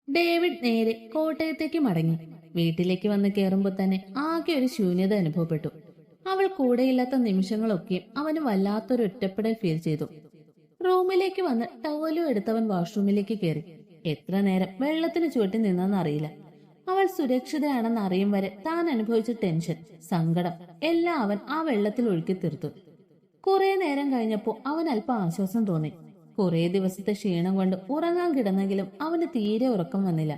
David നേരെ കോട്ടയത്തേക്ക് മടങ്ങി. വീട്ടിലേക്ക് വന്ന് കയറുമ്പോൾ തന്നെ ആകെ ഒരു ശൂന്യത അനുഭവപ്പെട്ടു. അവൾ കൂടെയില്ലാത്ത നിമിഷങ്ങളൊക്കെയും അവന് വല്ലാത്തൊരു ഒറ്റപ്പെടൽ ഫീൽ ചെയ്തു. റൂമിലേക്ക് വന്ന് ടവലും എടുത്തവൻ വാഷ്റൂമിലേക്ക് കയറി. എത്ര നേരം വെള്ളത്തിന് ചുവട്ടി നിന്നെന്നറിയില്ല. അവൾ സുരക്ഷിതയാണെന്ന് അറിയും വരെ താൻ അനുഭവിച്ച ടെൻഷൻ, സങ്കടം എല്ലാം അവൻ ആ വെള്ളത്തിൽ ഒഴുക്കി തീർത്തു. കുറെ നേരം കഴിഞ്ഞപ്പോ അവൻ അല്പം ആശ്വാസം തോന്നി. കുറെ ദിവസത്തെ ക്ഷീണം കൊണ്ട് ഉറങ്ങാൻ കിടന്നെങ്കിലും അവന് തീരെ ഉറക്കം വന്നില്ല.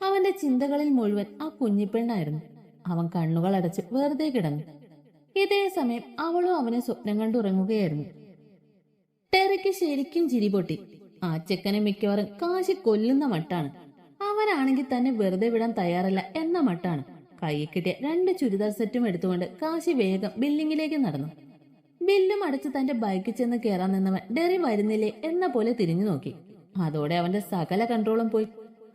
അവന്റെ ചിന്തകളിൽ മുഴുവൻ ആ കുഞ്ഞിപ്പെണ്ണായിരുന്നു. അവൻ കണ്ണുകൾ അടച്ച് വെറുതെ കിടന്നു. ഇതേ സമയം അവളും അവനെ സ്വപ്നം കണ്ടുറങ്ങുകയായിരുന്നു. ടെറിക്ക് ശരിക്കും ചിരി പൊട്ടി. ആ ചെക്കനെ മിക്കവാറും കാശി കൊല്ലുന്ന മട്ടാണ്. അവനാണെങ്കിൽ തന്നെ വെറുതെ വിടാൻ തയ്യാറല്ല എന്ന മട്ടാണ്. കൈയിൽ കിട്ടിയ 2 ചുരിദാർ സെറ്റും എടുത്തുകൊണ്ട് കാശി വേഗം ബില്ലിങ്ങിലേക്ക് നടന്നു. ബില്ലും അടച്ച് തന്റെ ബൈക്കിൽ ചെന്ന് കയറാൻ നിന്നവൻ ഡെറി വരുന്നില്ലേ എന്ന പോലെ തിരിഞ്ഞു നോക്കി. അതോടെ അവന്റെ സകല കൺട്രോളും പോയി.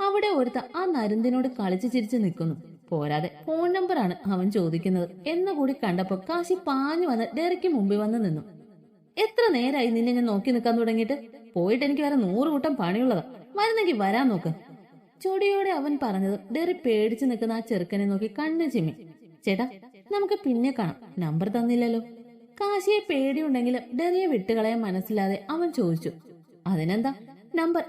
അവിടെ ഒരുത്ത ആ നരുന്തിനോട് കളിച്ചു ചിരിച്ചു നിൽക്കുന്നു. പോരാതെ ഫോൺ നമ്പറാണ് അവൻ ചോദിക്കുന്നത് എന്നുകൂടി കണ്ടപ്പോ കാശി പാഞ്ഞു വന്ന് ഡെറിക്ക് മുമ്പിൽ വന്ന് നിന്നു. എത്ര നേരായി നിന്നെ ഞാൻ നോക്കി നിൽക്കാൻ തുടങ്ങിയിട്ട്? പോയിട്ട് എനിക്ക് വേറെ 100 കൂട്ടം പണിയുള്ളതാ. വരുന്നെങ്കിൽ വരാൻ നോക്ക്. ചൊടിയോടെ അവൻ പറഞ്ഞത് ഡെറി പേടിച്ചു നിൽക്കുന്ന ആ ചെറുക്കനെ നോക്കി കണ്ണു ചിമ്മി. ചേട്ടാ, നമുക്ക് പിന്നെ കാണാം. നമ്പർ തന്നില്ലല്ലോ. കാശിയെ പേടിയുണ്ടെങ്കിലും ഡെറിയെ വിട്ടുകളയാൻ മനസ്സിലാതെ അവൻ ചോദിച്ചു. അതിനെന്താ നമ്പർ?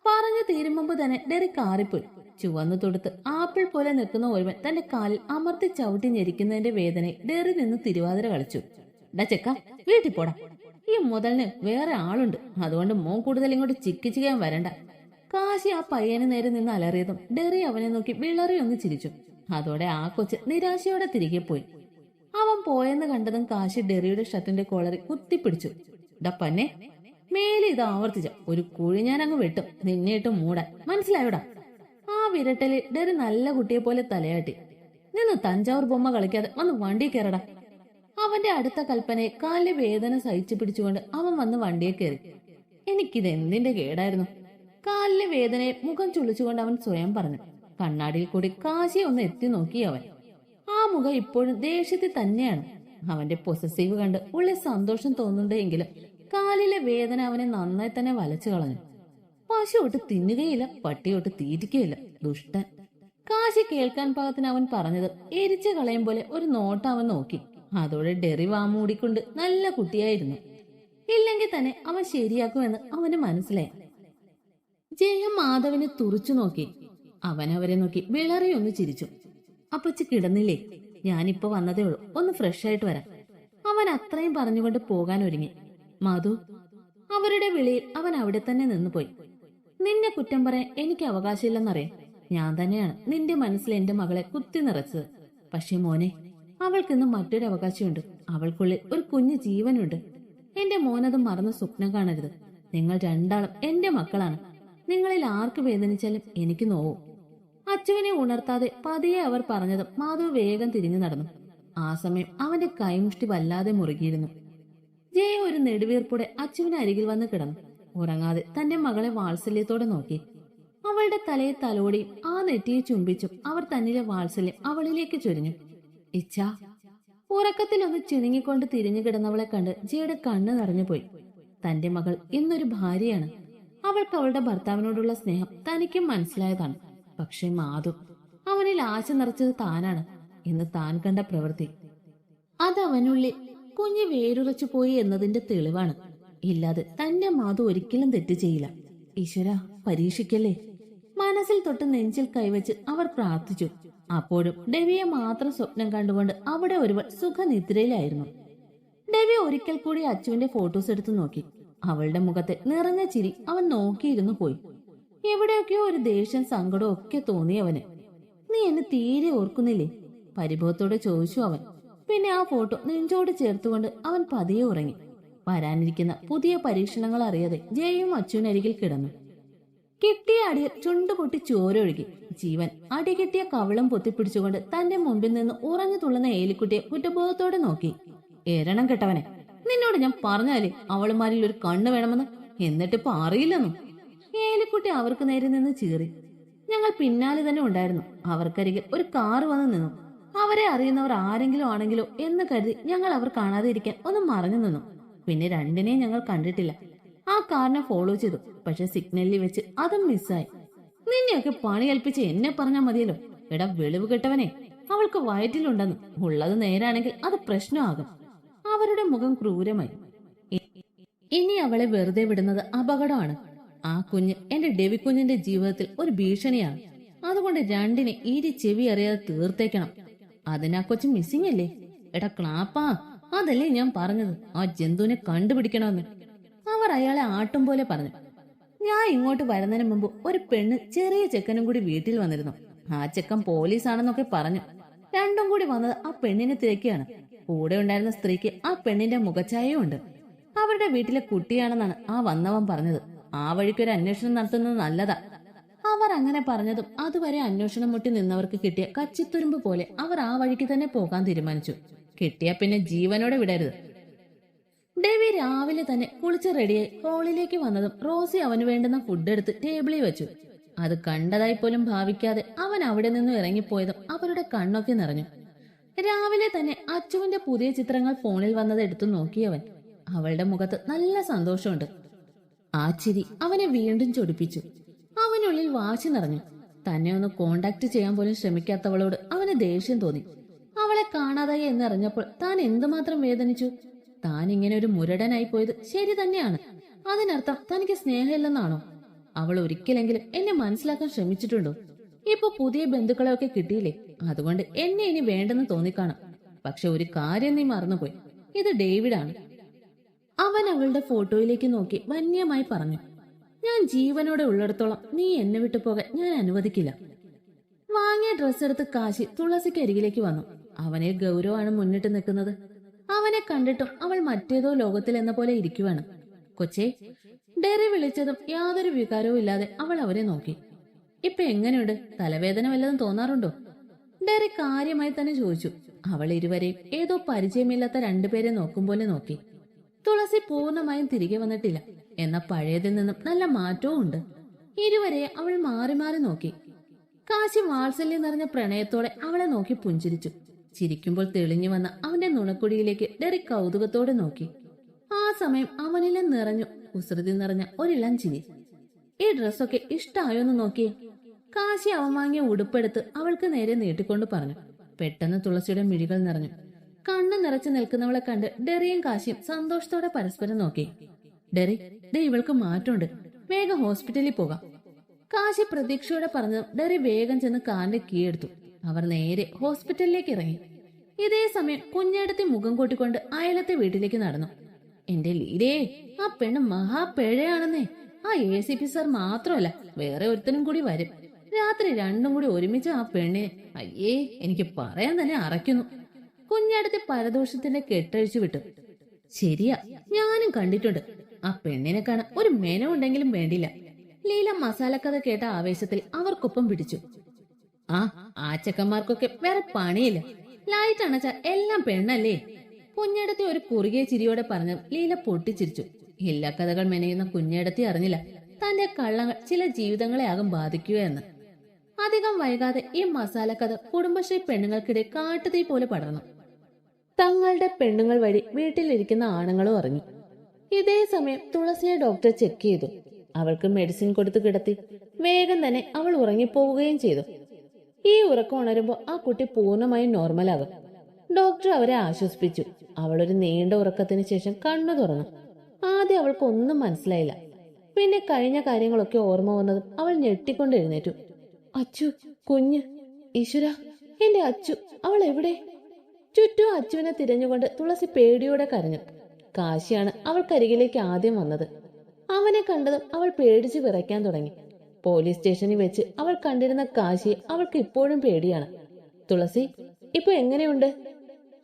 പറഞ്ഞു തീരും മുമ്പ് തന്നെ ഡെറി കാറിപ്പോയി. ചുവന്നു തൊടുത്ത് ആപ്പിൾ പോലെ നിൽക്കുന്ന ഒരുവൻ തന്റെ കാലിൽ അമർത്തി ചവിട്ടി ഞെരിക്കുന്നതിന്റെ വേദനയിൽ ഡെറി നിന്ന് തിരുവാതിര കളിച്ചു. ഡാ ചെക്ക, വീട്ടിൽ പോടാ. ഈ മുതലിന് വേറെ ആളുണ്ട്. അതുകൊണ്ട് മോൻ കൂടുതൽ ഇങ്ങോട്ട് ചിക്കിച്ചിക്കാൻ വരണ്ട. കാശി ആ പയ്യന് നേരെ നിന്ന് അലറിയതും ഡെറി അവനെ നോക്കി വിളറി ഒന്ന് ചിരിച്ചു. അതോടെ ആ കൊച്ച് നിരാശയോടെ തിരികെ പോയി. അവൻ പോയെന്ന് കണ്ടതും കാശി ഡെറിയുടെ ഷർട്ടിന്റെ കോളറിൽ കുത്തിപ്പിടിച്ചു. ഡാ പന്നെ, മേലെ ഇത് ആവർത്തിച്ച ഒരു കുഴി ഞാൻ അങ്ങ് വെട്ടും. നിന്നെ ഇട്ട് മൂടാൻ, മനസ്സിലായോടാ? ആ വിരട്ടലിൽ ഡെറി നല്ല കുട്ടിയെ പോലെ തലയാട്ടി. നിന്ന് തഞ്ചാവൂർ ബൊമ്മ കളിക്കാതെ വന്ന് വണ്ടി കയറടാ. അവന്റെ അടുത്ത കൽപ്പനയെ കാലിലെ വേദന സഹിച്ചു പിടിച്ചുകൊണ്ട് അവൻ വന്ന് വണ്ടിയെ കയറി. എനിക്കിത് എന്തിന്റെ കേടായിരുന്നു? കാലിലെ വേദനയെ മുഖം ചുളിച്ചുകൊണ്ട് അവൻ സ്വയം പറഞ്ഞു. കണ്ണാടിയിൽ കൂടി കാശിയെ ഒന്ന് എത്തി നോക്കി അവൻ. ആ മുഖം ഇപ്പോഴും ദേഷ്യത്തിൽ തന്നെയാണ്. അവന്റെ പൊസസീവ് കണ്ട് ഉള്ളിൽ സന്തോഷം തോന്നുന്നുണ്ടെങ്കിലും കാലിലെ വേദന അവനെ നന്നായി തന്നെ വലച്ചു കളഞ്ഞു. പശുവൊട്ട് തിന്നുകയില്ല, പട്ടിയൊട്ട് തീറ്റിക്കുകയില്ല, ദുഷ്ടൻ. കാശി കേൾക്കാൻ പാകത്തിന് അവൻ പറഞ്ഞത് എരിച്ചു കളയും പോലെ ഒരു നോട്ടം അവൻ നോക്കി. അതോടെ ഡെറി വാമൂടിക്കൊണ്ട് നല്ല കുട്ടിയായിരുന്നു. ഇല്ലെങ്കിൽ തന്നെ അവൻ ശരിയാക്കുമെന്ന് അവന് മനസ്സിലായി. ജയം മാധവനെ തുറച്ചു നോക്കി. അവൻ അവരെ നോക്കി വിളറി ഒന്ന് ചിരിച്ചു. അപ്പച്ചി കിടന്നില്ലേ? ഞാനിപ്പോ വന്നതേ ഉള്ളൂ, ഒന്ന് ഫ്രഷ് ആയിട്ട് വരാം. അവൻ അത്രയും പറഞ്ഞുകൊണ്ട് പോകാൻ ഒരുങ്ങി. മധു, അവരുടെ വിളിയിൽ അവൻ അവിടെ തന്നെ നിന്നുപോയി. നിന്നെ കുറ്റം പറയാൻ എനിക്ക് അവകാശമില്ലെന്നറിയാം. ഞാൻ തന്നെയാണ് നിന്റെ മനസ്സിൽ എന്റെ മകളെ കുത്തി നിറച്ചത്. പക്ഷെ മോനെ, അവൾക്കിന്ന് മറ്റൊരു അവകാശമുണ്ട്. അവൾക്കുള്ളിൽ ഒരു കുഞ്ഞു ജീവനുണ്ട്. എന്റെ മോനത് മറന്ന് സ്വപ്നം കാണരുത്. നിങ്ങൾ രണ്ടാളും എന്റെ മക്കളാണ്. നിങ്ങളിൽ ആർക്ക് വേദനിച്ചാലും എനിക്ക് നോവും. അച്ചുവിനെ ഉണർത്താതെ പതിയെ അവർ പറഞ്ഞതും മാധവ് വേഗം തിരിഞ്ഞു നടന്നു. ആ സമയം അവന്റെ കൈമുഷ്ടി വല്ലാതെ മുറുകിയിരുന്നു. ജയ ഒരു നെടുവീർപ്പോടെ അച്ചുവിന് അരികിൽ വന്ന് കിടന്നു. ഉറങ്ങാതെ തന്റെ മകളെ വാത്സല്യത്തോടെ നോക്കി. അവളുടെ തലയെ തലോടിയും ആ നെറ്റിയെ ചുംബിച്ചും അവർ തന്നിലെ വാത്സല്യം അവളിലേക്ക് ചൊരിഞ്ഞു. ഇച്ഛാ. ഉറക്കത്തിലൊന്ന് ചിണുങ്ങിക്കൊണ്ട് തിരിഞ്ഞു കിടന്നവളെ കണ്ട് ജയുടെ കണ്ണ് നിറഞ്ഞുപോയി. തന്റെ മകൾ ഇന്നൊരു ഭാര്യയാണ്. അവൾക്ക് അവളുടെ ഭർത്താവിനോടുള്ള സ്നേഹം തനിക്കും മനസ്സിലായതാണ്. പക്ഷെ മാധു, അവനിൽ ആശ നിറച്ചത് താനാണ്. ഇന്ന് താൻ കണ്ട പ്രവൃത്തി അതവനുള്ളിൽ കുഞ്ഞ് വേരുറച്ചു പോയി എന്നതിന്റെ തെളിവാണ്. ഇല്ലാതെ തന്റെ മാധു ഒരിക്കലും തെറ്റ് ചെയ്യില്ല. ഈശ്വര, പരീക്ഷിക്കല്ലേ. മനസ്സിൽ തൊട്ട് നെഞ്ചിൽ കൈവച്ച് അവർ പ്രാർത്ഥിച്ചു. അപ്പോഴും ഡെവിയെ മാത്രം സ്വപ്നം കണ്ടുകൊണ്ട് അവിടെ ഒരുവൾ സുഖനിദ്രയിലായിരുന്നു. ഡെവി ഒരിക്കൽ കൂടി അച്ചുവിന്റെ ഫോട്ടോസ് എടുത്തു നോക്കി. അവളുടെ മുഖത്തെ നിറഞ്ഞ ചിരി അവൻ നോക്കിയിരുന്നു പോയി. എവിടെയൊക്കെയോ ഒരു ദേഷ്യം, സങ്കടവും ഒക്കെ തോന്നിയവന്. നീ എന്നെ തീരെ ഓർക്കുന്നില്ലേ? പരിഭവത്തോടെ ചോദിച്ചു അവൻ. പിന്നെ ആ ഫോട്ടോ നെഞ്ചോട് ചേർത്തുകൊണ്ട് അവൻ പതിയെ ഉറങ്ങി. വരാനിരിക്കുന്ന പുതിയ പരീക്ഷണങ്ങൾ അറിയാതെ ജയയും അച്ചുവിനരികിൽ കിടന്നു. കിട്ടിയ അടിയിൽ ചുണ്ടുപൊട്ടി ചോരൊഴുകി. ജീവൻ അടികിട്ടിയ കവിളം പൊത്തിപ്പിടിച്ചുകൊണ്ട് തന്റെ മുമ്പിൽ നിന്ന് ഉറഞ്ഞു തുള്ളുന്ന ഏലിക്കുട്ടിയെ കുറ്റബോധത്തോടെ നോക്കി. ഏരണം കെട്ടവനെ, നിന്നോട് ഞാൻ പറഞ്ഞാലേ അവളുമാരിൽ ഒരു കണ്ണ് വേണമെന്ന്. എന്നിട്ടിപ്പോ അറിയില്ലെന്നു. ഏലിക്കുട്ടി അവർക്ക് നേരെ നിന്ന് ചീറി. ഞങ്ങൾ പിന്നാലെ തന്നെ ഉണ്ടായിരുന്നു. അവർക്കരികിൽ ഒരു കാറ് വന്ന് നിന്നു. അവരെ അറിയുന്നവർ ആരെങ്കിലും ആണെങ്കിലോ എന്ന് കരുതി ഞങ്ങൾ അവർ കാണാതെ ഇരിക്കാൻ ഒന്ന് മറഞ്ഞു നിന്നു. പിന്നെ രണ്ടിനെയും ഞങ്ങൾ കണ്ടിട്ടില്ല. ആ കാറിനെ ഫോളോ ചെയ്തു. പക്ഷെ സിഗ്നലിൽ വെച്ച് അതും മിസ്സായി. നിന്നെയൊക്കെ പണി ഏൽപ്പിച്ച് എന്നെ പറഞ്ഞാ മതിയല്ലോ. എടാ വെളിവ് കെട്ടവനെ, അവൾക്ക് വയറ്റിലുണ്ടെന്ന്. ഉള്ളത് നേരാണെങ്കിൽ അത് പ്രശ്നമാകും. അവരുടെ മുഖം ക്രൂരമായി. ഇനി അവളെ വെറുതെ വിടുന്നത് അപകടമാണ്. ആ കുഞ്ഞ് എന്റെ ഡെവി കുഞ്ഞിന്റെ ജീവിതത്തിൽ ഒരു ഭീഷണിയാണ്. അതുകൊണ്ട് രണ്ടിനെ ഈരി ചെവി അറിയാതെ തീർത്തേക്കണം. അതിനാ കൊച്ചു മിസ്സിംഗ് അല്ലേ? എടാ ക്ലാപ്പാ, അതല്ലേ ഞാൻ പറഞ്ഞത്, ആ ജന്തുവിനെ കണ്ടുപിടിക്കണമെന്ന്. അവർ അയാളെ ആട്ടും പോലെ പറഞ്ഞു. ഞാൻ ഇങ്ങോട്ട് വരുന്നതിന് മുമ്പ് ഒരു പെണ്ണ് ചെറിയ ചെക്കനും കൂടി വീട്ടിൽ വന്നിരുന്നു. ആ ചെക്കൻ പോലീസാണെന്നൊക്കെ പറഞ്ഞു. രണ്ടും കൂടി വന്നത് ആ പെണ്ണിനെ തിരക്കിയാണ്. കൂടെ ഉണ്ടായിരുന്ന സ്ത്രീക്ക് ആ പെണ്ണിന്റെ മുഖഛായയും ഉണ്ട്. അവരുടെ വീട്ടിലെ കുട്ടിയാണെന്നാണ് ആ വന്നവൻ പറഞ്ഞത്. ആ വഴിക്കൊരു അന്വേഷണം നടത്തുന്നത് നല്ലതാ. അവർ അങ്ങനെ പറഞ്ഞതും അതുവരെ അന്വേഷണം മുട്ടി നിന്നവർക്ക് കിട്ടിയ കച്ചിത്തുരുമ്പ് പോലെ അവർ ആ വഴിക്ക് തന്നെ പോകാൻ തീരുമാനിച്ചു. കിട്ടിയ പിന്നെ ജീവനോടെ വിടരുത്. ഡെവി രാവിലെ തന്നെ കുളിച്ച് റെഡിയായി ഹോളിലേക്ക് വന്നതും റോസി അവന് വേണ്ടുന്ന ഫുഡ് എടുത്ത് ടേബിളിൽ വെച്ചു. അത് കണ്ടതായി പോലും ഭാവിക്കാതെ അവൻ അവിടെ നിന്നും ഇറങ്ങിപ്പോയതും അവരുടെ കണ്ണൊക്കെ നിറഞ്ഞു. രാവിലെ തന്നെ അച്ചുവിന്റെ പുതിയ ചിത്രങ്ങൾ ഫോണിൽ വന്നത് എടുത്തു നോക്കിയവൻ. അവളുടെ മുഖത്ത് നല്ല സന്തോഷമുണ്ട്. ആ ചിരി അവനെ വീണ്ടും ചൊടിപ്പിച്ചു. അവനുള്ളിൽ വാശി നിറഞ്ഞു. തന്നെ ഒന്ന് കോണ്ടാക്ട് ചെയ്യാൻ പോലും ശ്രമിക്കാത്തവളോട് അവന് ദേഷ്യം തോന്നി. അവളെ കാണാതായി എന്നറിഞ്ഞപ്പോൾ താൻ എന്തുമാത്രം വേദനിച്ചു. താൻ ഇങ്ങനെ ഒരു മുരടനായി പോയത് ശരി തന്നെയാണ്. അതിനർത്ഥം തനിക്ക് സ്നേഹമില്ലെന്നാണോ? അവൾ ഒരിക്കലെങ്കിലും എന്നെ മനസ്സിലാക്കാൻ ശ്രമിച്ചിട്ടുണ്ടോ? ഇപ്പൊ പുതിയ ബന്ധുക്കളെയൊക്കെ കിട്ടിയില്ലേ, അതുകൊണ്ട് എന്നെ ഇനി വേണ്ടെന്ന് തോന്നിക്കാണും. പക്ഷെ ഒരു കാര്യം നീ മറന്നുപോയി, ഇത് ഡേവിഡാണ്. അവൻ അവളുടെ ഫോട്ടോയിലേക്ക് നോക്കി വന്യമായി പറഞ്ഞു. ഞാൻ ജീവനോടെ ഉള്ളിടത്തോളം നീ എന്നെ വിട്ടു പോകാൻ ഞാൻ അനുവദിക്കില്ല. വാങ്ങിയ ഡ്രസ്സ് എടുത്ത് കാശി തുളസിക്ക് അരികിലേക്ക് വന്നു. അവനെ ഗൗരവമാണ് മുന്നിട്ട് നിൽക്കുന്നത്. അവനെ കണ്ടിട്ടും അവൾ മറ്റേതോ ലോകത്തിൽ എന്ന പോലെ ഇരിക്കുവാണ്. കൊച്ചേ, ഡെറി വിളിച്ചതും യാതൊരു വികാരവും ഇല്ലാതെ അവൾ അവരെ നോക്കി. ഇപ്പൊ എങ്ങനെയുണ്ട്? തലവേദന വല്ലതും തോന്നാറുണ്ടോ? ഡെറി കാര്യമായി തന്നെ ചോദിച്ചു. അവൾ ഇരുവരെയും ഏതോ പരിചയമില്ലാത്ത രണ്ടുപേരെ നോക്കും പോലെ നോക്കി. തുളസി പൂർണ്ണമായും തിരികെ വന്നിട്ടില്ല. എന്നാൽ പഴയതിൽ നിന്നും നല്ല മാറ്റവും ഉണ്ട്. ഇരുവരെ അവൾ മാറി മാറി നോക്കി. കാശി വാത്സല്യം നിറഞ്ഞ പ്രണയത്തോടെ അവളെ നോക്കി പുഞ്ചിരിച്ചു. ചിരിക്കുമ്പോൾ തെളിഞ്ഞു വന്ന അവന്റെ നുണക്കുടിയിലേക്ക് ഡെറി കൗതുകത്തോടെ നോക്കി. ആ സമയം അവനിലും നിറഞ്ഞു കുസൃതി നിറഞ്ഞ ഒരിളം ചിരി. ഈ ഡ്രസ്സൊക്കെ ഇഷ്ടായോന്ന് നോക്കിയേ. കാശി അവൻ വാങ്ങിയ ഉടുപ്പെടുത്ത് അവൾക്ക് നേരെ നീട്ടിക്കൊണ്ട് പറഞ്ഞു. പെട്ടെന്ന് തുളസിയുടെ മിഴികൾ നിറഞ്ഞു. കണ്ണു നിറച്ചു നിൽക്കുന്നവളെ കണ്ട് ഡെറിയും കാശിയും സന്തോഷത്തോടെ പരസ്പരം നോക്കി. ഡെറി, ഇവൾക്ക് മാറ്റമുണ്ട്, വേഗം ഹോസ്പിറ്റലിൽ പോകാം. കാശി പ്രതീക്ഷയോടെ പറഞ്ഞതും ഡെറി വേഗം ചെന്ന് കാറിന്റെ കീ എടുത്തു. അവർ നേരെ ഹോസ്പിറ്റലിലേക്ക് ഇറങ്ങി. ഇതേ സമയം കുഞ്ഞേടത്തെ മുഖം കൂട്ടിക്കൊണ്ട് അയലത്തെ വീട്ടിലേക്ക് നടന്നു. എന്റെ ലീലേ, ആ പെണ്ണ് മഹാപിഴയാണെന്നേ. ആ ACP സാർ മാത്രമല്ല, വേറെ ഒരുത്തനും കൂടി വരും. രാത്രി രണ്ടും കൂടി ഒരുമിച്ച് ആ പെണ്ണിനെ, അയ്യേ, എനിക്ക് പറയാൻ തന്നെ അറയ്ക്കുന്നു. കുഞ്ഞേടത്തെ പരദോഷത്തിന്റെ കെട്ടഴിച്ചു വിട്ടു. ശരിയാ, ഞാനും കണ്ടിട്ടുണ്ട്. ആ പെണ്ണിനെ കാണാൻ ഒരു മെനവുണ്ടെങ്കിലും വേണ്ടില്ല. ലീല മസാലക്കഥ കേട്ട ആവേശത്തിൽ അവർക്കൊപ്പം പിടിച്ചു. ആ ചെക്കന്മാർക്കൊക്കെ വേറെ പണിയില്ല. ലൈറ്റ് അണച്ച എല്ലാം പെണ്ണല്ലേ? കുഞ്ഞേടത്തി ഒരു കുറുകിയ ചിരിയോടെ പറഞ്ഞ് ലീല പൊട്ടിച്ചിരിച്ചു. എല്ലാ കഥകൾ മെനയുന്ന കുഞ്ഞേടത്തി അറിഞ്ഞില്ല തന്റെ കള്ളങ്ങൾ ചില ജീവിതങ്ങളെ ആകും ബാധിക്കുക എന്ന്. അധികം വൈകാതെ ഈ മസാലക്കഥ കുടുംബശ്രീ പെണ്ണുങ്ങൾക്കിടെ കാട്ടുതീ പോലെ പടർന്നു. തങ്ങളുടെ പെണ്ണുങ്ങൾ വഴി വീട്ടിലിരിക്കുന്ന ആണുങ്ങളും അറിഞ്ഞു. ഇതേ സമയം തുളസിയെ ഡോക്ടർ ചെക്ക് ചെയ്തു. അവൾക്ക് മെഡിസിൻ കൊടുത്തു കിടത്തി. വേഗം തന്നെ അവൾ ഉറങ്ങിപ്പോവുകയും ചെയ്തു. ഈ ഉറക്കം ഉണരുമ്പോൾ ആ കുട്ടി പൂർണ്ണമായും നോർമലാകും. ഡോക്ടർ അവരെ ആശ്വസിപ്പിച്ചു. അവളൊരു നീണ്ട ഉറക്കത്തിന് ശേഷം കണ്ണു തുറന്നു. ആദ്യം അവൾക്കൊന്നും മനസ്സിലായില്ല. പിന്നെ കഴിഞ്ഞ കാര്യങ്ങളൊക്കെ ഓർമ്മ വന്നതും അവൾ ഞെട്ടിക്കൊണ്ട് എഴുന്നേറ്റു. അച്ചു, കുഞ്ഞ്, ഈശ്വര, എന്റെ അച്ചു, അവൾ എവിടെ? ചുറ്റും അച്ചുവിനെ തിരഞ്ഞുകൊണ്ട് തുളസി പേടിയോടെ കരഞ്ഞു. കാശിയാണ് അവൾക്കരികിലേക്ക് ആദ്യം വന്നത്. അവനെ കണ്ടതും അവൾ പേടിച്ച് വിറയ്ക്കാൻ തുടങ്ങി. പോലീസ് സ്റ്റേഷനിൽ വെച്ച് അവൾ കണ്ടിരുന്ന കാശിയെ അവൾക്ക് ഇപ്പോഴും പേടിയാണ്. തുളസി, ഇപ്പൊ എങ്ങനെയുണ്ട്?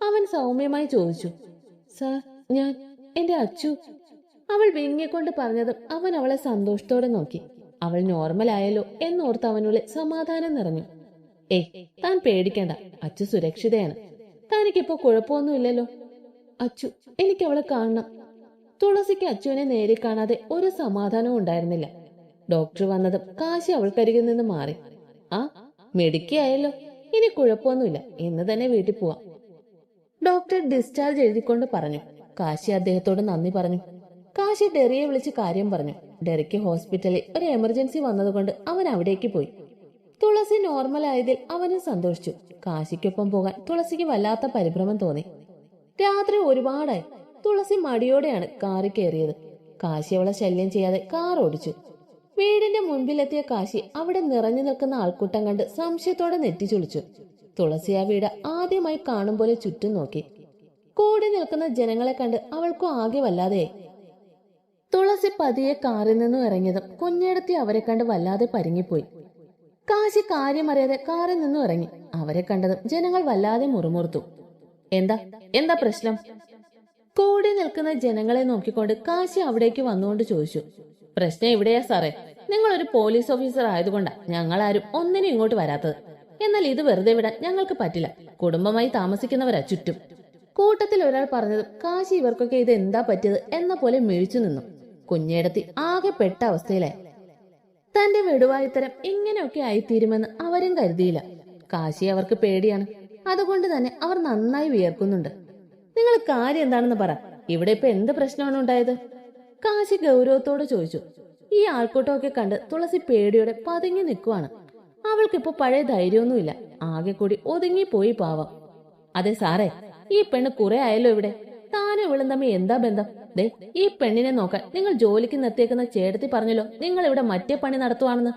അവൻ സൗമ്യമായി ചോദിച്ചു. സാർ, എന്റെ അച്ചു. അവൾ വിങ്ങിക്കൊണ്ട് പറഞ്ഞതും അവൻ അവളെ സന്തോഷത്തോടെ നോക്കി. അവൾ നോർമലായല്ലോ എന്നോർത്ത് അവനുള്ളിൽ സമാധാനം നിറഞ്ഞു. താൻ പേടിക്കണ്ട, അച്ചു സുരക്ഷിതയാണ്. തനിക്കിപ്പോ കുഴപ്പമൊന്നുമില്ലല്ലോ. അച്ചു, എനിക്ക് അവളെ കാണണം. തുളസിക്ക് അച്ചുവിനെ നേരെ കാണാതെ ഒരു സമാധാനവും ഉണ്ടായിരുന്നില്ല. ഡോക്ടർ വന്നതും കാശി അവൾക്കരികിൽ നിന്ന് മാറി. മെഡിക്കായല്ലോ, ഇനി കുഴപ്പമൊന്നുമില്ല, ഇന്ന് തന്നെ വീട്ടിൽ പോവാം. ഡോക്ടർ ഡിസ്ചാർജ് എഴുതിക്കൊണ്ട് പറഞ്ഞു. കാശി അദ്ദേഹത്തോട് നന്ദി പറഞ്ഞു. കാശി ഡെറിയെ വിളിച്ച് കാര്യം പറഞ്ഞു. ഡെറിക്ക് ഹോസ്പിറ്റലിൽ ഒരു എമർജൻസി വന്നതുകൊണ്ട് അവൻ അവിടേക്ക് പോയി. തുളസി നോർമൽ ആയതിൽ അവനും സന്തോഷിച്ചു. കാശിക്കൊപ്പം പോകാൻ തുളസിക്ക് വല്ലാത്ത പരിഭ്രമം തോന്നി. രാത്രി ഒരുപാടായി. തുളസി മടിയോടെയാണ് കാറിൽ കയറിയത്. കാശി അവളെ ശല്യം ചെയ്യാതെ കാർ ഓടിച്ചു. വീടിന്റെ മുൻപിലെത്തിയ കാശി അവിടെ നിറഞ്ഞു നിൽക്കുന്ന ആൾക്കൂട്ടം കണ്ട് സംശയത്തോടെ നെറ്റിച്ചുളിച്ചു. തുളസി ആ വീട് ആദ്യമായി കാണും പോലെ ചുറ്റും നോക്കി. കൂടി നിൽക്കുന്ന ജനങ്ങളെ കണ്ട് അവൾക്കും ആകെ വല്ലാതെയായി. തുളസി പതിയെ കാറിൽ നിന്നും ഇറങ്ങിയതും കുഞ്ഞേടത്തി അവരെ കണ്ട് വല്ലാതെ പരിങ്ങിപ്പോയി. കാശി കാര്യമറിയാതെ കാറിൽ നിന്നും ഇറങ്ങി. അവരെ കണ്ടതും ജനങ്ങൾ വല്ലാതെ മുറുമുറുത്തു. എന്താ പ്രശ്നം? കൂടി നിൽക്കുന്ന ജനങ്ങളെ നോക്കിക്കൊണ്ട് കാശി അവിടേക്ക് വന്നുകൊണ്ട് ചോദിച്ചു. പ്രശ്നം എവിടെയാ സാറേ? നിങ്ങൾ ഒരു പോലീസ് ഓഫീസർ ആയതുകൊണ്ടാ ഞങ്ങളാരും ഒന്നിനും ഇങ്ങോട്ട് വരാത്തത്. എന്നാൽ ഇത് വെറുതെ വിടാൻ ഞങ്ങൾക്ക് പറ്റില്ല. കുടുംബമായി താമസിക്കുന്നവരാ ചുറ്റും. കൂട്ടത്തിൽ ഒരാൾ പറഞ്ഞതും കാശി ഇവർക്കൊക്കെ ഇത് എന്താ പറ്റിയത് എന്ന പോലെ മിഴിച്ചു നിന്നു. കുഞ്ഞേടത്തി ആകെ പെട്ട അവസ്ഥയിലായി. തന്റെ വെടുവായുത്തരം ഇങ്ങനെയൊക്കെ ആയിത്തീരുമെന്ന് അവരും കരുതിയില്ല. കാശി അവർക്ക് പേടിയാണ്. അതുകൊണ്ട് തന്നെ അവർ നന്നായി വിയർക്കുന്നുണ്ട്. നിങ്ങൾ കാര്യം എന്താണെന്ന് പറ. ഇവിടെ ഇപ്പൊ എന്ത് പ്രശ്നമാണ് ഉണ്ടായത്? കാശി ഗൗരവത്തോട് ചോദിച്ചു. ഈ ആൾക്കൂട്ടമൊക്കെ കണ്ട് തുളസി പേടിയോടെ പതുങ്ങി നിൽക്കുവാണ്. അവൾക്കിപ്പോ പഴയ ധൈര്യമൊന്നുമില്ല. ആകെ കൂടി ഒതുങ്ങിപ്പോയി പാവം. അതെ സാറേ, ഈ പെണ്ണ് കുറെ ആയല്ലോ ഇവിടെ. താനും ഇവളും തമ്മിൽ എന്താ ബന്ധം? ദേ, ഈ പെണ്ണിനെ നോക്കാൻ നിങ്ങൾ ജോലിക്ക് നിർത്തിയേക്കുന്ന ചേട്ടത്തി പറഞ്ഞല്ലോ നിങ്ങൾ ഇവിടെ മറ്റേ പണി നടത്തുവാണെന്ന്.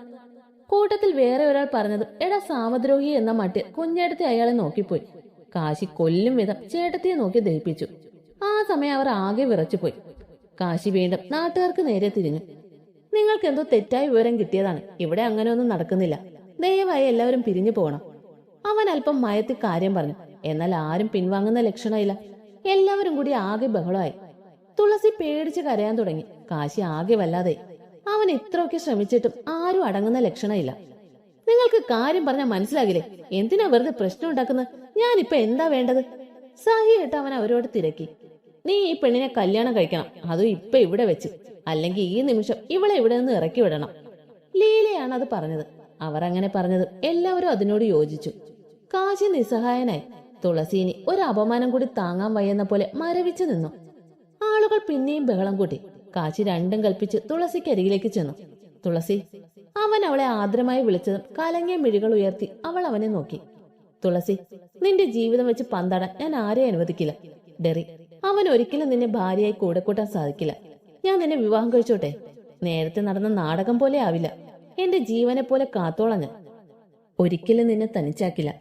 കൂട്ടത്തിൽ വേറെ ഒരാൾ പറഞ്ഞത് എടാ സാമദ്രോഹി എന്ന മട്ടിൽ കുഞ്ഞേടത്തി അയാളെ നോക്കിപ്പോയി. കാശി കൊല്ലും വിധം ചേട്ടത്തിയെ നോക്കി ദഹിപ്പിച്ചു. ആ സമയം അവർ ആകെ വിറച്ചുപോയി. കാശി വീണ്ടും നാട്ടുകാർക്ക് നേരെ തിരിഞ്ഞു. നിങ്ങൾക്ക് എന്തോ തെറ്റായ വിവരം കിട്ടിയതാണ്. ഇവിടെ അങ്ങനെയൊന്നും നടക്കുന്നില്ല. ദയവായി എല്ലാവരും പിരിഞ്ഞു പോകണം. അവൻ അല്പം മയത്തി കാര്യം പറഞ്ഞു. എന്നാൽ ആരും പിൻവാങ്ങുന്ന ലക്ഷണമില്ല. എല്ലാവരും കൂടി ആകെ ബഹളമായി. തുളസി പേടിച്ച് കരയാൻ തുടങ്ങി. കാശി ആകെ വല്ലാതെ. അവൻ ഇത്രയൊക്കെ ശ്രമിച്ചിട്ടും ആരും അടങ്ങുന്ന ലക്ഷണമില്ല. നിങ്ങൾക്ക് കാര്യം പറഞ്ഞാൽ മനസ്സിലാകില്ലേ? എന്തിനാ വെറുതെ പ്രശ്നം ഉണ്ടാക്കുന്നത്? ഞാനിപ്പൊ എന്താ വേണ്ടത്? സാഹിയായിട്ട് അവൻ അവരോട് തിരക്കി. നീ ഈ പെണ്ണിനെ കല്യാണം കഴിക്കണം. അതും ഇപ്പൊ ഇവിടെ വെച്ച്. അല്ലെങ്കിൽ ഈ നിമിഷം ഇവളെ ഇവിടെ നിന്ന് ഇറക്കി വിടണം. ലീലയാണ് അത് പറഞ്ഞത്. അവർ അങ്ങനെ പറഞ്ഞത് എല്ലാവരും അതിനോട് യോജിച്ചു. കാശി നിസ്സഹായനായി. തുളസീനി ഒരു അപമാനം കൂടി താങ്ങാൻ വയ്യെന്ന പോലെ മരവിച്ചു നിന്നു. ആളുകൾ പിന്നെയും ബഹളം കൂട്ടി. കാശി രണ്ടും കൽപ്പിച്ച് തുളസിക്കരികിലേക്ക് ചെന്നു. തുളസി. അവൻ അവളെ ആദ്രമായി വിളിച്ചതും കലങ്ങിയ മിഴികൾ ഉയർത്തി അവൾ അവനെ നോക്കി. തുളസി, നിന്റെ ജീവിതം വെച്ച് പന്താടാൻ ഞാൻ ആരെയും അനുവദിക്കില്ല. ഡെറി, അവൻ ഒരിക്കലും നിന്നെ ഭാര്യയായി കൂടെ കൂട്ടാൻ സാധിക്കില്ല. ഞാൻ നിന്നെ വിവാഹം കഴിച്ചോട്ടെ? നേരത്തെ നടന്ന നാടകം പോലെ ആവില്ല. എന്റെ ജീവനെ പോലെ കാത്തോളാം ഞാൻ. ഒരിക്കലും നിന്നെ തനിച്ചാക്കില്ല.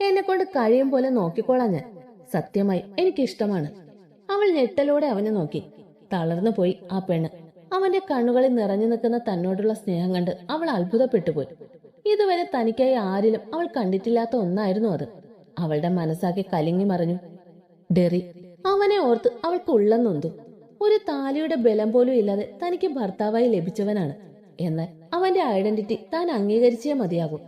എന്നെ കൊണ്ട് കഴിയും പോലെ നോക്കിക്കോളാം ഞാൻ. സത്യമായി എനിക്കിഷ്ടമാണ്. അവൾ ഞെട്ടലോടെ അവനെ നോക്കി. തളർന്നു പോയി ആ പെണ്ണ്. അവന്റെ കണ്ണുകളിൽ നിറഞ്ഞു നിൽക്കുന്ന തന്നോടുള്ള സ്നേഹം കണ്ട് അവൾ അത്ഭുതപ്പെട്ടുപോയി. ഇതുവരെ തനിക്കായി ആരിലും അവൾ കണ്ടിട്ടില്ലാത്ത ഒന്നായിരുന്നു അത്. അവളുടെ മനസ്സാക്കി കലിങ്ങി മറിഞ്ഞു. ഡെറി. അവനെ ഓർത്ത് അവൾക്ക് ഉള്ളം നൊന്തു. ഒരു താലിയുടെ ബലം പോലും ഇല്ലാതെ തനിക്ക് ഭർത്താവായി ലഭിച്ചവനാണ്. എന്നാൽ അവന്റെ ഐഡന്റിറ്റി താൻ അംഗീകരിച്ചേ മതിയാകും.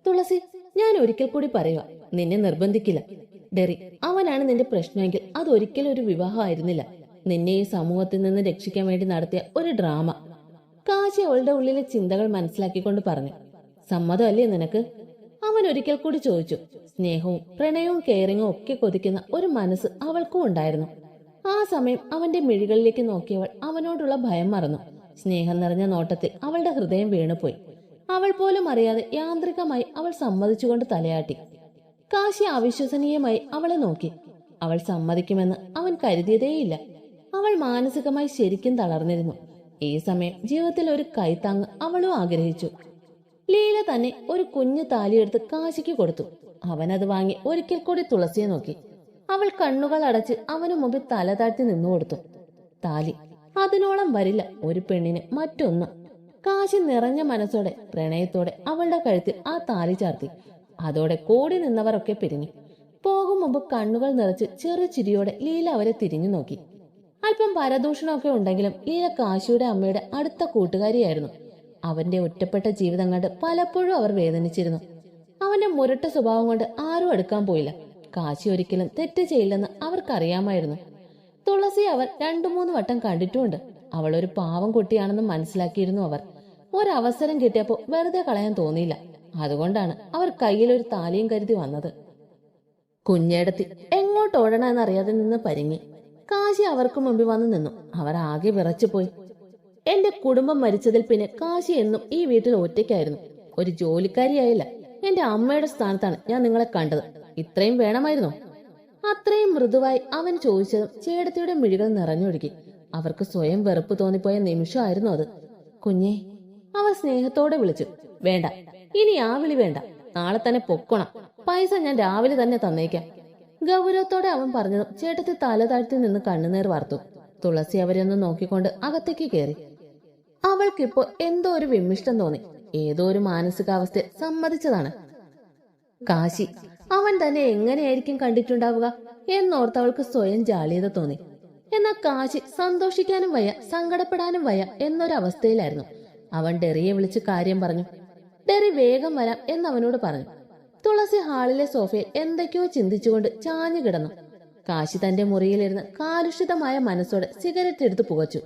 തുളസി, ഞാൻ ഒരിക്കൽ കൂടി പറയുക, നിന്നെ നിർബന്ധിക്കില്ല. ഡെറി, അവനാണ് നിന്റെ പ്രശ്നമെങ്കിൽ അതൊരിക്കലും ഒരു വിവാഹമായിരുന്നില്ല. നിന്നെ ഈ സമൂഹത്തിൽ നിന്ന് രക്ഷിക്കാൻ വേണ്ടി നടത്തിയ ഒരു ഡ്രാമ. കാശി അവളുടെ ഉള്ളിലെ ചിന്തകൾ മനസ്സിലാക്കിക്കൊണ്ട് പറഞ്ഞു. സമ്മതമല്ലേ നിനക്ക്? അവൻ ഒരിക്കൽ കൂടി ചോദിച്ചു. സ്നേഹവും പ്രണയവും കെയറിങ്ങും ഒക്കെ കൊതിക്കുന്ന ഒരു മനസ്സ് അവൾക്കും ഉണ്ടായിരുന്നു. ആ സമയം അവന്റെ മിഴികളിലേക്ക് നോക്കിയവൾ അവനോടുള്ള ഭയം മറന്നു. സ്നേഹം നിറഞ്ഞ നോട്ടത്തിൽ അവളുടെ ഹൃദയം വീണുപോയി. അവൾ പോലും അറിയാതെ യാന്ത്രികമായി അവൾ സമ്മതിച്ചുകൊണ്ട് തലയാട്ടി. കാശി അവിശ്വസനീയമായി അവളെ നോക്കി. അവൾ സമ്മതിക്കുമെന്ന് അവൻ കരുതിയതേയില്ല. അവൾ മാനസികമായി ശരിക്കും തളർന്നിരുന്നു. ഈ സമയം ജീവിതത്തിൽ ഒരു കൈത്താങ് അവളും ആഗ്രഹിച്ചു. ലീല തന്നെ ഒരു കുഞ്ഞു താലിയെടുത്ത് കാശിക്ക് കൊടുത്തു. അവനത് വാങ്ങി ഒരിക്കൽ കൂടി തുളസിയെ നോക്കി. അവൾ കണ്ണുകൾ അടച്ച് അവനു മുമ്പിൽ തല താഴ്ത്തി നിന്നുകൊടുത്തു. താലി അതിനോളം വരില്ല ഒരു പെണ്ണിന് മറ്റൊന്ന്. കാശി നിറഞ്ഞ മനസ്സോടെ പ്രണയത്തോടെ അവളുടെ കഴുത്തിൽ ആ താലി ചാർത്തി. അതോടെ കൂടി നിന്നവരൊക്കെ പിരിഞ്ഞു. പോകും മുമ്പ് കണ്ണുകൾ നിറച്ച് ചെറു ചിരിയോടെ ലീല അവരെ തിരിഞ്ഞു നോക്കി. അല്പം പരദൂഷണമൊക്കെ ഉണ്ടെങ്കിലും ലീല കാശിയുടെ അമ്മയുടെ അടുത്ത കൂട്ടുകാരിയായിരുന്നു. അവന്റെ ഒറ്റപ്പെട്ട ജീവിതം കണ്ട് പലപ്പോഴും അവർ വേദനിച്ചിരുന്നു. അവന്റെ മുരട്ട സ്വഭാവം കൊണ്ട് ആരും അടുക്കാൻ പോയില്ല. കാശി ഒരിക്കലും തെറ്റ് ചെയ്യില്ലെന്ന് അവർക്കറിയാമായിരുന്നു. തുളസി അവർ 2-3 വട്ടം കണ്ടിട്ടുമുണ്ട്. അവൾ ഒരു പാവം കുട്ടിയാണെന്ന് മനസ്സിലാക്കിയിരുന്നു അവർ. ഒരവസരം കിട്ടിയപ്പോൾ വെറുതെ കളയാൻ തോന്നിയില്ല. അതുകൊണ്ടാണ് അവർ കയ്യിലൊരു താലിയും കരുതി വന്നത്. കുഞ്ഞേടത്തി എങ്ങോട്ട് ഓടണമെന്നറിയാതെ നിന്ന് പരിങ്ങി. കാശി അവർക്ക് മുമ്പിൽ വന്നു നിന്നു. അവർ ആകെ വിറച്ചുപോയി. എന്റെ കുടുംബം മരിച്ചതിൽ പിന്നെ കാശി എന്നും ഈ വീട്ടിൽ ഒറ്റയ്ക്കായിരുന്നു. ഒരു ജോലിക്കാരിയായില്ല, എന്റെ അമ്മയുടെ സ്ഥാനത്താണ് ഞാൻ നിങ്ങളെ കണ്ടത്. ഇത്രയും വേണമായിരുന്നോ? അത്രയും മൃദുവായി അവൻ ചോദിച്ചതും ചേട്ടത്തിയുടെ മിഴികൾ നിറഞ്ഞൊഴുകി. അവർക്ക് സ്വയം വെറുപ്പ് തോന്നിപ്പോയ നിമിഷമായിരുന്നു അത്. കുഞ്ഞേ, അവർ സ്നേഹത്തോടെ വിളിച്ചു. വേണ്ട, ഇനി ആ വിളി വേണ്ട. നാളെ തന്നെ പൊക്കണം. പൈസ ഞാൻ രാവിലെ തന്നെ തന്നേക്കാം. ഗൗരവത്തോടെ അവൻ പറഞ്ഞതും ചേട്ടത്തി തല താഴ്ത്തി നിന്ന് കണ്ണുനീർ വാർത്തു. തുളസി അവരെ ഒന്ന് നോക്കിക്കൊണ്ട് അകത്തേക്ക് കയറി. അവൾക്കിപ്പോ എന്തോ ഒരു വിമ്മിഷ്ടം തോന്നി. ഏതോ ഒരു മാനസികാവസ്ഥ സമ്മതിച്ചതാണ്. കാശി അവൻ തന്നെ എങ്ങനെയായിരിക്കും കണ്ടിട്ടുണ്ടാവുക എന്നോർത്തവൾക്ക് സ്വയം ജാള്യത തോന്നി. എന്നാൽ കാശി സന്തോഷിക്കാനും വയ്യ, സങ്കടപ്പെടാനും വയ്യ എന്നൊരവസ്ഥയിലായിരുന്നു. അവൻ ഡെറിയെ വിളിച്ച് കാര്യം പറഞ്ഞു. ഡെറി വേഗം വരാം എന്നവനോട് പറഞ്ഞു. തുളസി ഹാളിലെ സോഫയിൽ എന്തൊക്കെയോ ചിന്തിച്ചുകൊണ്ട് ചാഞ്ഞു കിടന്നു. കാശി തന്റെ മുറിയിലിരുന്ന് കാലുഷിതമായ മനസ്സോടെ സിഗരറ്റ് എടുത്ത് പുകച്ചു.